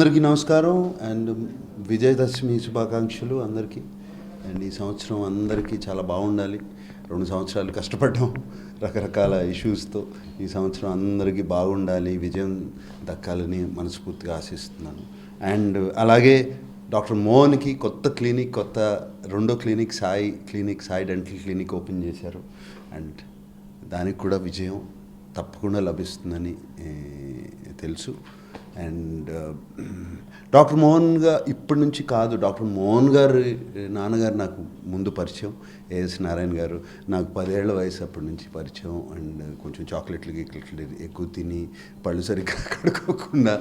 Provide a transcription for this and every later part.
అందరికీ నమస్కారం అండ్ విజయదశమి శుభాకాంక్షలు అందరికీ. అండ్ ఈ సంవత్సరం అందరికీ చాలా బాగుండాలి. 2 సంవత్సరాలు కష్టపడ్డాం రకరకాల ఇష్యూస్తో. ఈ సంవత్సరం అందరికీ బాగుండాలి, విజయం దక్కాలని మనస్ఫూర్తిగా ఆశిస్తున్నాను. అండ్ అలాగే డాక్టర్ మోహన్కి కొత్త రెండో clinic Sai dental clinic open చేశారు. అండ్ దానికి కూడా విజయం తప్పకుండా లభిస్తుందని తెలుసు. అండ్ డాక్టర్ మోహన్గా ఇప్పటి నుంచి కాదు, డాక్టర్ మోహన్ గారు నాన్నగారు నాకు ముందు పరిచయం. ఏఎస్ నారాయణ గారు నాకు 10 ఏళ్ల వయసు అప్పటి నుంచి పరిచయం. అండ్ కొంచెం చాక్లెట్లు ఎక్కువ తిని పళ్ళు సరిగ్గా కడుక్కోకుండా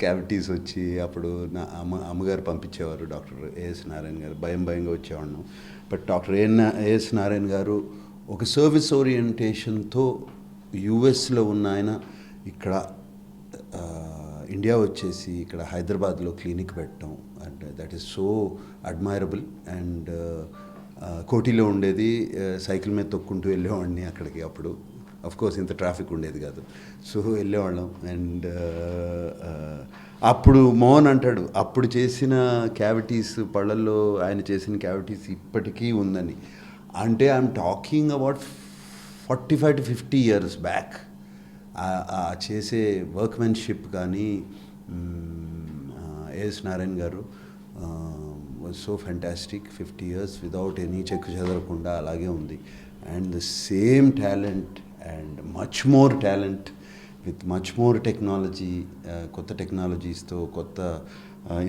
క్యావిటీస్ వచ్చి అప్పుడు నా అమ్మగారు పంపించేవారు డాక్టర్ ఏఎస్ నారాయణ గారు. భయంగా వచ్చేవాళ్ళం. బట్ డాక్టర్ ఏఎస్ నారాయణ గారు ఒక సర్వీస్ ఓరియంటేషన్తో యుఎస్లో ఉన్న ఆయన ఇక్కడ ఇండియా వచ్చేసి ఇక్కడ హైదరాబాద్లో క్లినిక్ పెట్టడం, and that is so admirable. And కోటిలో ఉండేది, సైకిల్ మీద తొక్కుంటూ వెళ్ళేవాడిని అక్కడికి. అప్పుడు కోర్స్ ఇంత ట్రాఫిక్ ఉండేది కాదు, సో వెళ్ళేవాళ్ళం. అండ్ అప్పుడు మోహన్ అంటాడు, అప్పుడు చేసిన క్యావిటీస్ పళ్ళల్లో ఆయన చేసిన క్యావిటీస్ ఇప్పటికీ ఉందని. అంటే I'm talking about 45 to 50 years back. చేసే వర్క్మెన్షిప్ కానీ ఏఎస్ నారాయణ గారు was so fantastic. 50 years without any చెక్కు చెదరకుండా అలాగే ఉంది. And the same talent and much more talent with much more technology, కొత్త టెక్నాలజీస్తో, కొత్త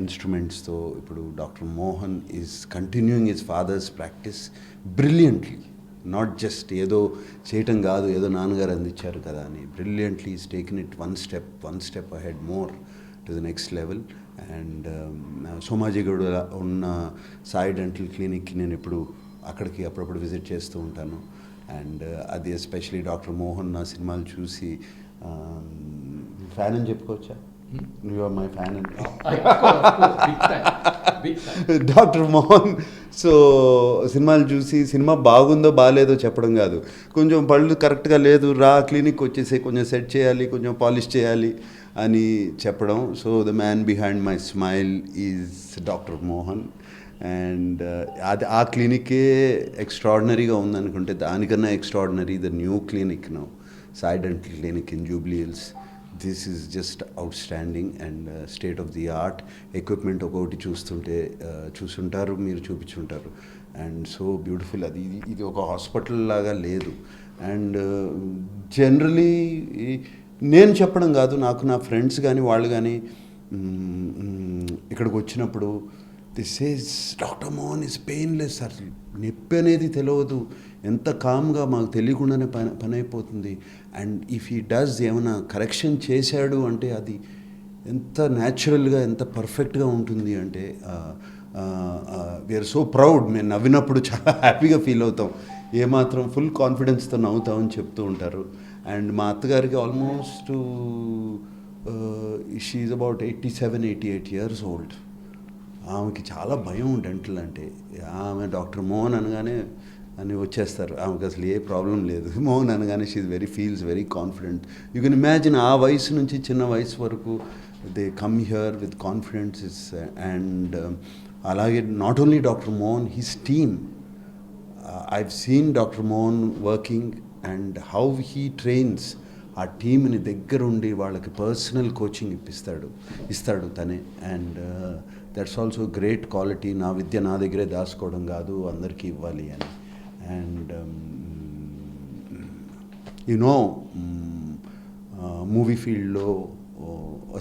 ఇన్స్ట్రుమెంట్స్తో ఇప్పుడు doctor Mohan is continuing his father's practice brilliantly. Not just ఏదో చేయటం కాదు, ఏదో నాన్నగారు అందించారు కదా అని. Brilliantly is taken it one step ahead more to the next level. And Somajiguda ఉన్న సాయి డెంటల్ క్లినిక్కి నేను అక్కడికి అప్పుడప్పుడు విజిట్ చేస్తూ ఉంటాను. అండ్ అది ఎస్పెషలీ డాక్టర్ మోహన్ నా సినిమాలు చూసి ఫ్యాన్ అని చెప్పుకోవచ్చా? యు ఆర్ మై ఫ్యాన్ అండి డాక్టర్ మోహన్. సో సినిమాలు చూసి సినిమా బాగుందో బాగాలేదో చెప్పడం కాదు, కొంచెం పళ్ళు కరెక్ట్గా లేదు రా క్లినిక్ వచ్చేసి కొంచెం సెట్ చేయాలి, కొంచెం పాలిష్ చేయాలి అని చెప్పడం. So the man behind my smile is doctor Mohan. And అది ఆ క్లినికే ఎక్స్ట్రాడినరీగా ఉందనుకుంటే దానికన్నా extraordinary the new clinic now, Sai dental clinic in Jubilee hills. This is just outstanding and state of the art. Equipment ఒక్కొక్కటి చూస్తుంటారు, మీరు చూపించుంటారు. And so beautiful. ఇది ఒక hospital లాగా లేదు. అండ్ జనరలీ నేను చెప్పడం కాదు, నాకు నా ఫ్రెండ్స్ కానీ వాళ్ళు కానీ ఇక్కడికి వచ్చినప్పుడు this is doctor Mohan is painless. అసలు నొప్పి అనేది తెలియదు, ఎంత కామ్గా మాకు తెలియకుండానే పని అయిపోతుంది. అండ్ ఇఫ్ హీ డస్ ఏమైనా కరెక్షన్ చేశాడు అంటే అది ఎంత న్యాచురల్గా, ఎంత పర్ఫెక్ట్గా ఉంటుంది అంటే వీఆర్ సో ప్రౌడ్. మేము నవ్వినప్పుడు చాలా హ్యాపీగా ఫీల్ అవుతాం, ఏమాత్రం ఫుల్ కాన్ఫిడెన్స్తో నవ్వుతామని చెప్తూ ఉంటారు. అండ్ మా అత్తగారికి almost she is about 87-88 years old. ఆమెకి చాలా భయం డెంటల్ అంటే. ఆమె డాక్టర్ మోహన్ అనగానే అని వచ్చేస్తారు, ఆమెకు అసలు ఏ ప్రాబ్లం లేదు. మోహన్ అనగానే she feels very confident. You can imagine ఆ వయసు నుంచి చిన్న వయసు వరకు they come here with confidence. And అలాగే not only doctor Mohan, his team. I've seen doctor Mohan working and how he trains ఆ టీమ్ని దగ్గరుండి వాళ్ళకి పర్సనల్ కోచింగ్ ఇస్తాడు తనే. And that's also great quality. నా విద్య నా దగ్గరే దాచుకోవడం కాదు, అందరికీ ఇవ్వాలి అని. అండ్ యునో మూవీ ఫీల్డ్లో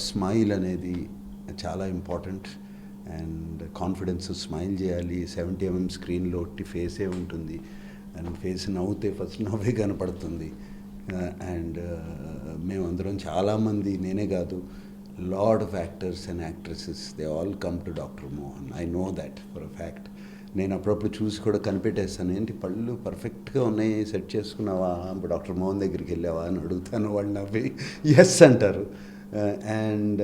స్మైల్ అనేది చాలా ఇంపార్టెంట్. అండ్ కాన్ఫిడెన్స్, స్మైల్ చేయాలి. 70 mm స్క్రీన్లో ఒట్టి ఫేసే ఉంటుంది. అండ్ ఫేస్ నవ్వుతే ఫస్ట్ నవ్వే కనపడుతుంది. అండ్ మేమందరం చాలామంది, నేనే కాదు, lot of actors and actresses they all come to doctor Mohan. I know that for a fact. నేను అప్పుడప్పుడు చూసి కూడా కనిపెట్టేస్తాను, ఏంటి పళ్ళు పర్ఫెక్ట్గా ఉన్నాయి, సెట్ చేసుకున్నావా, డాక్టర్ మోహన్ దగ్గరికి వెళ్ళావా అని అడుగుతాను. వాళ్ళు నవ్వి ఎస్ అంటారు. అండ్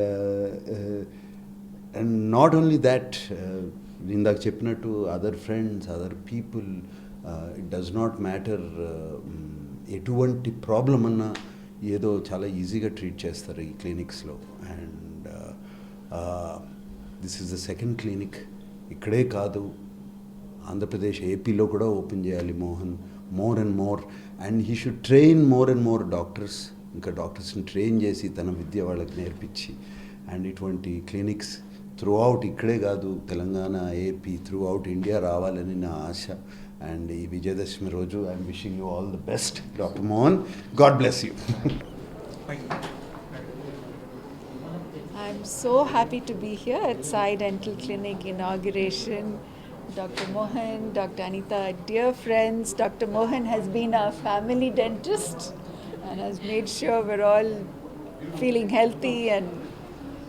నాట్ ఓన్లీ దాట్, ఇందాక చెప్పినట్టు other friends, other people, it does not matter. ఎటువంటి ప్రాబ్లం అన్నా ఏదో చాలా ఈజీగా ట్రీట్ చేస్తారు ఈ క్లినిక్స్లో. And this is the second clinic. ఇక్కడే కాదు, ఆంధ్రప్రదేశ్ ఏపీలో కూడా ఓపెన్ చేయాలి Mohan. More and more, and he should train more and more doctors. ఇంకా డాక్టర్స్ని ట్రైన్ చేసి తన విద్య వాళ్ళకి నేర్పించి, అండ్ ఇటువంటి క్లినిక్స్ త్రూ అవుట్, ఇక్కడే కాదు Telangana, AP, through out India రావాలని నా ఆశ. అండ్ ఈ విజయదశమి రోజు I'm wishing you all the best, doctor Mohan. God bless you. I'm so happy to be here at Sai Dental Clinic inauguration. Dr. Mohan, Dr. Anita, dear friends, Dr. Mohan has been our family dentist and has made sure we're all feeling healthy and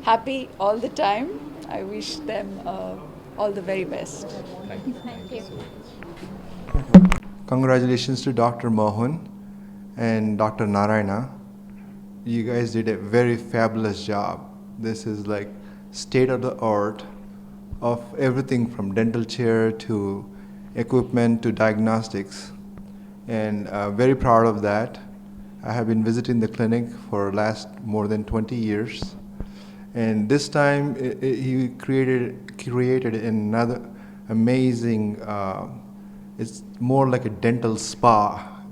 happy all the time. I wish them all the very best. Thank you. Congratulations to Dr. Mohan and Dr. Narayana. You guys did a very fabulous job. This is like state of the art of everything from dental chair to equipment to diagnostics, and very proud of that. I have been visiting the clinic for last more than 20 years, and this time he created another amazing it's more like a dental spa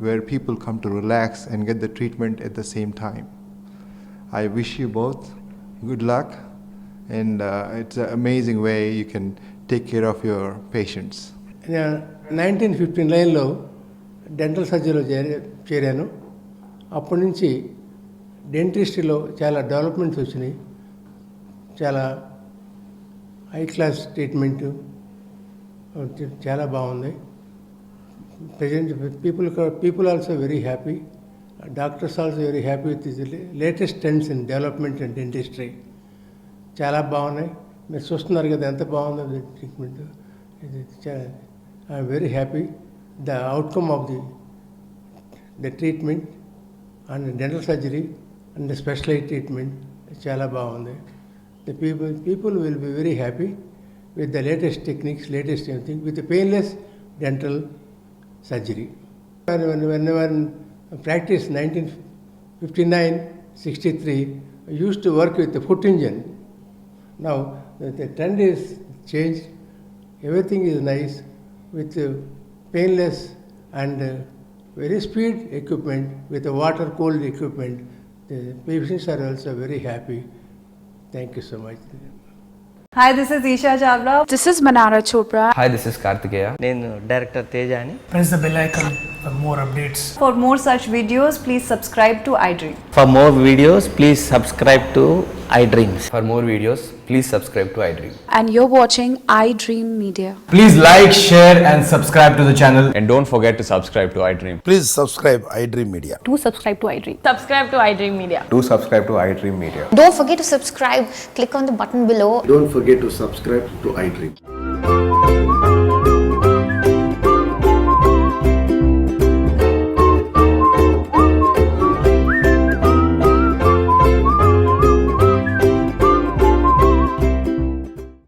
where people come to relax and get the treatment at the same time. I wish you both good luck, and it's an amazing way you can take care of your patients. 1959లో dental సర్జరీలో చేరాను. అప్పటి నుంచి డెంటిస్ట్రీలో చాలా developments వచ్చినాయి. చాలా high class treatment చాలా బాగుంది. Present people also very happy. Doctors also very happy with the latest trends in development and dentistry. చాలా బాగున్నాయి. మీరు చూస్తున్నారు కదా ఎంత బాగుందో ట్రీట్మెంట్. ఇది I'm very happy. The outcome of the treatment and dental surgery and the specialize treatment చాలా బాగుంది. The people will be very happy with the latest techniques, latest everything, with the painless dental surgery. When I practiced 1959-63, I used to work with the foot engine. Now the trend is changed. Everything is nice with painless and very speed equipment, with the water cooled equipment. The patients are also very happy. Thank you so much. Hi, this is Isha Chavla. This is Manara Chopra. Hi, this is Kartikeya. నేను director తేజాని. Press the bell icon for more updates. For more such videos, please subscribe to iDream. For more videos, please subscribe to iDreams. For more videos, please subscribe to iDream. And you're watching iDream Media. Please like, share and subscribe to the channel. And don't forget to subscribe to iDream. Please subscribe iDream Media. Do subscribe to iDream. Subscribe to iDream Media. Do subscribe to iDream Media. Don't forget to subscribe. Click on the button below. Don't forget to subscribe to iDream.